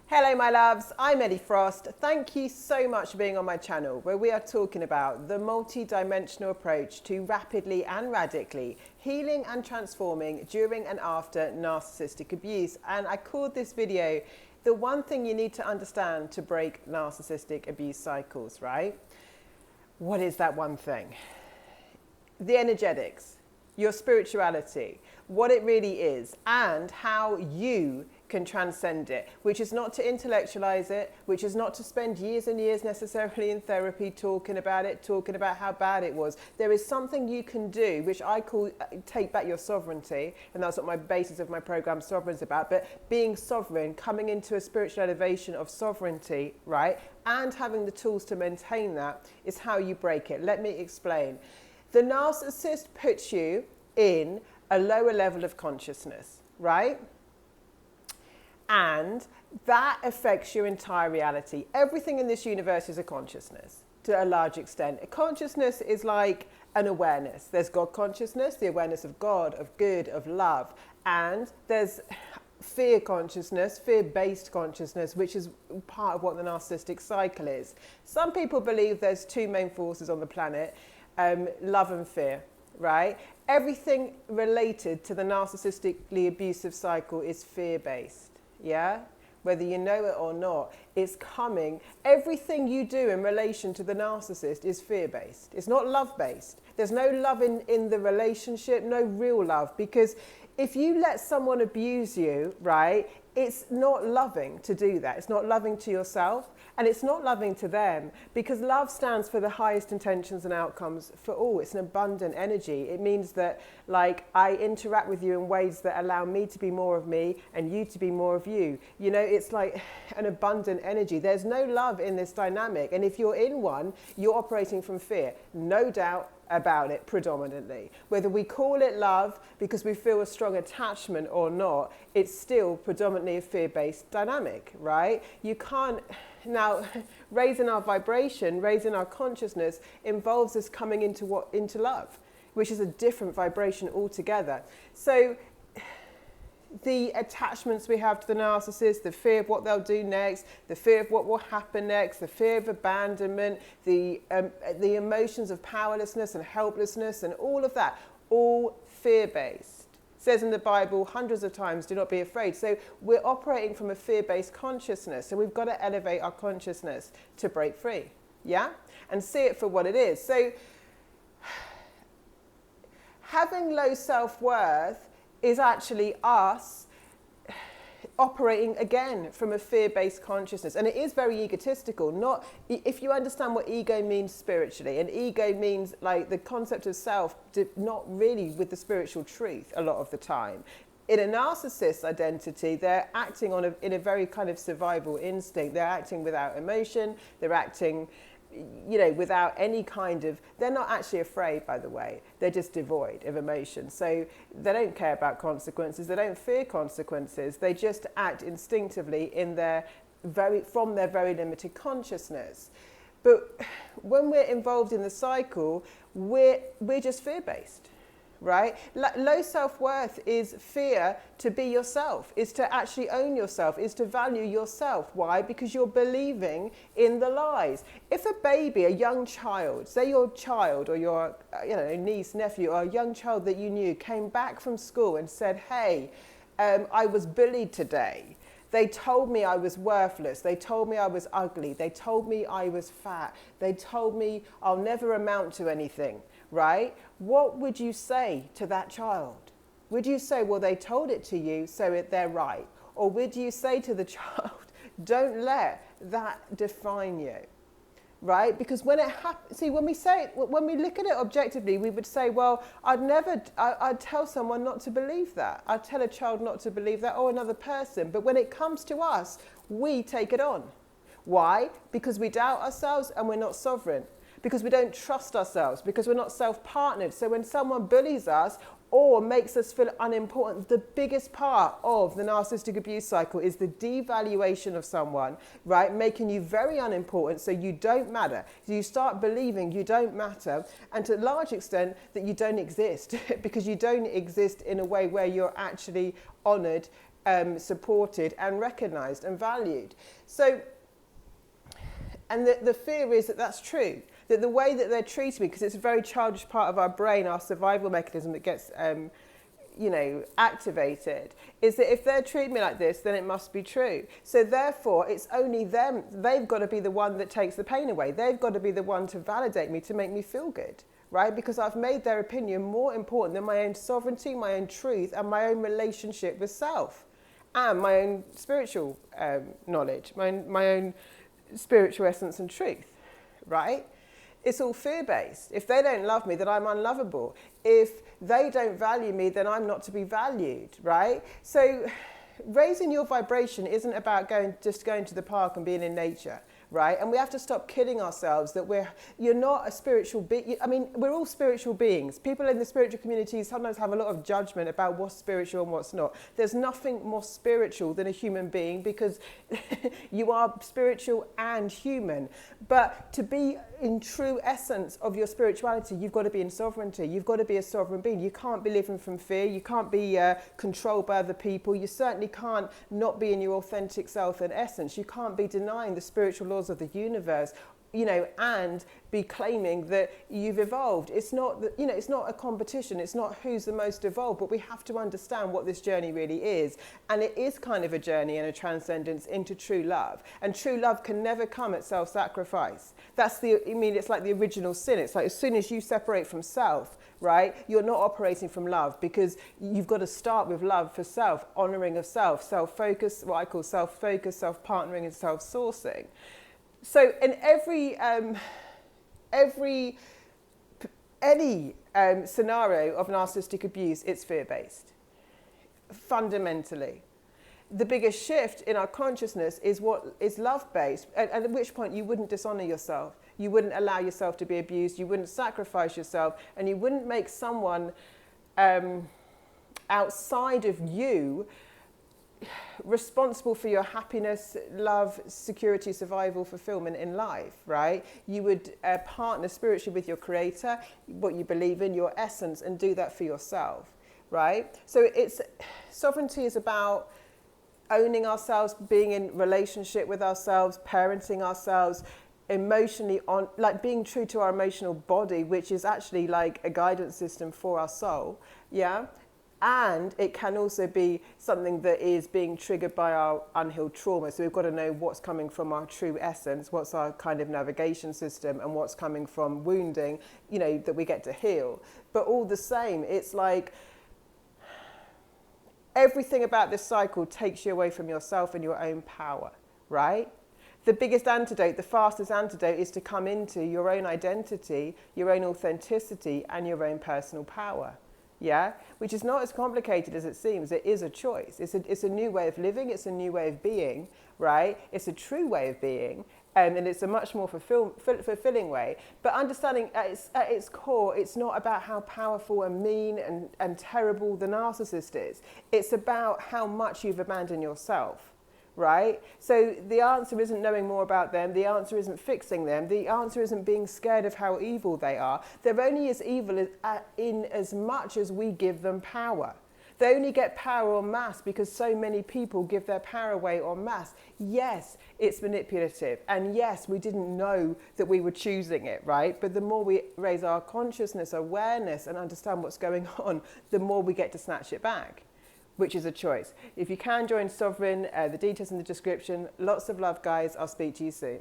Hello my loves, I'm Ellie Frost. Thank you so much for being on my channel where we are talking about the multi-dimensional approach to rapidly and radically healing and transforming during and after narcissistic abuse. And I called this video the one thing you need to understand to break narcissistic abuse cycles, right? What is that one thing? The energetics, your spirituality, what it really is, and how you can transcend it, which is not to intellectualize it, which is not to spend years and years necessarily in therapy talking about it, talking about how bad it was. There is something you can do, which I call take back your sovereignty, and that's what my basis of my program Sovereign is about, but being sovereign, coming into a spiritual elevation of sovereignty, right, and having the tools to maintain that is how you break it. Let me explain. The narcissist puts you in a lower level of consciousness, right? And that affects your entire reality. Everything in this universe is a consciousness to a large extent. A consciousness is like an awareness. There's God consciousness, the awareness of God, of good, of love. And there's fear consciousness, fear-based consciousness, which is part of what the narcissistic cycle is. Some people believe there's two main forces on the planet, love and fear, right? Everything related to the narcissistically abusive cycle is fear-based. Yeah, whether you know it or not, it's coming. Everything you do in relation to the narcissist is fear-based. It's not love-based. There's no love in the relationship, no real love, because if you let someone abuse you, right, it's not loving to do that. It's not loving to yourself, and it's not loving to them, because love stands for the highest intentions and outcomes for all. It's an abundant energy. It means that, like, I interact with you in ways that allow me to be more of me and you to be more of you. You know, it's like an abundant energy. There's no love in this dynamic, and if you're in one, you're operating from fear, no doubt about it, predominantly. Whether we call it love because we feel a strong attachment or not, it's still predominantly a fear-based dynamic, right? You can't. Now, raising our vibration, raising our consciousness involves us coming into love, which is a different vibration altogether. So the attachments we have to the narcissist, the fear of what they'll do next, the fear of what will happen next, the fear of abandonment, the emotions of powerlessness and helplessness and all of that, all fear-based. It says in the Bible hundreds of times, do not be afraid. So we're operating from a fear-based consciousness. So we've got to elevate our consciousness to break free, yeah? And see it for what it is. So having low self-worth is actually us operating again from a fear-based consciousness, and it is very egotistical. Not if you understand what ego means spiritually, and ego means like the concept of self, not really with the spiritual truth a lot of the time. In a narcissist's identity, they're acting in a very kind of survival instinct. They're acting without emotion. They're acting, you know, without any kind of, they're not actually afraid, by the way, they're just devoid of emotion. So they don't care about consequences, they don't fear consequences, they just act instinctively from their very limited consciousness. But when we're involved in the cycle, we're just fear-based. Right? Low self-worth is fear to be yourself, is to actually own yourself, is to value yourself. Why? Because you're believing in the lies. If a baby, a young child, say your child or your niece, nephew, or a young child that you knew came back from school and said, hey, I was bullied today. They told me I was worthless. They told me I was ugly. They told me I was fat. They told me I'll never amount to anything. Right? What would you say to that child? Would you say, well, they told it to you, so they're right? Or would you say to the child, don't let that define you? Right? Because when it happens, see, when we look at it objectively, we would say, well, I'd tell someone not to believe that. I'd tell a child not to believe that, or another person. But when it comes to us, we take it on. Why? Because we doubt ourselves and we're not sovereign. Because we don't trust ourselves, because we're not self-partnered. So when someone bullies us or makes us feel unimportant, the biggest part of the narcissistic abuse cycle is the devaluation of someone, right? Making you very unimportant, so you don't matter. So you start believing you don't matter, and to a large extent that you don't exist, because you don't exist in a way where you're actually honoured supported and recognised and valued. So, and the fear is that that's true, that the way that they're treating me, because it's a very childish part of our brain, our survival mechanism that gets activated, is that if they're treating me like this, then it must be true. So therefore, it's only them. They've got to be the one that takes the pain away. They've got to be the one to validate me, to make me feel good, right? Because I've made their opinion more important than my own sovereignty, my own truth, and my own relationship with self, and my own spiritual knowledge, my own spiritual essence and truth, right? It's all fear-based. If they don't love me, then I'm unlovable. If they don't value me, then I'm not to be valued, right? So raising your vibration isn't about just going to the park and being in nature, right? And we have to stop kidding ourselves that you're not a spiritual being. I mean, we're all spiritual beings. People in the spiritual community sometimes have a lot of judgment about what's spiritual and what's not. There's nothing more spiritual than a human being, because you are spiritual and human. But to be in true essence of your spirituality, you've got to be in sovereignty. You've got to be a sovereign being. You can't be living from fear. You can't be controlled by other people. You certainly can't not be in your authentic self and essence. You can't be denying the spiritual laws of the universe, and be claiming that you've evolved. It's not, it's not a competition. It's not who's the most evolved, but we have to understand what this journey really is. And it is kind of a journey and a transcendence into true love. And true love can never come at self-sacrifice. It's like the original sin. It's like as soon as you separate from self, right, you're not operating from love, because you've got to start with love for self, honouring of self, self-focus, what I call self-focus, self-partnering and self-sourcing. So in any scenario of narcissistic abuse, it's fear-based, fundamentally. The biggest shift in our consciousness is what is love-based, and at which point you wouldn't dishonour yourself. You wouldn't allow yourself to be abused. You wouldn't sacrifice yourself, and you wouldn't make someone outside of you responsible for your happiness, love, security, survival, fulfillment in life, right? You would partner spiritually with your creator, what you believe in, your essence, and do that for yourself, right? So sovereignty is about owning ourselves, being in relationship with ourselves, parenting ourselves, emotionally being true to our emotional body, which is actually like a guidance system for our soul, yeah? And it can also be something that is being triggered by our unhealed trauma. So we've got to know what's coming from our true essence, what's our kind of navigation system, and what's coming from wounding, that we get to heal. But all the same, it's like everything about this cycle takes you away from yourself and your own power, right? The biggest antidote, the fastest antidote, is to come into your own identity, your own authenticity, and your own personal power. Yeah, which is not as complicated as it seems. It is a choice. It's a new way of living. It's a new way of being, right? It's a true way of being, and it's a much more fulfilling way. But understanding at its core, it's not about how powerful and mean and terrible the narcissist is. It's about how much you've abandoned yourself, right? So the answer isn't knowing more about them. The answer isn't fixing them. The answer isn't being scared of how evil they are. They're only as evil in as much as we give them power. They only get power en masse because so many people give their power away en masse. Yes, it's manipulative. And yes, we didn't know that we were choosing it, right? But the more we raise our consciousness, awareness, and understand what's going on, the more we get to snatch it back, which is a choice. If you can join Sovereign, the details in the description. Lots of love, guys. I'll speak to you soon.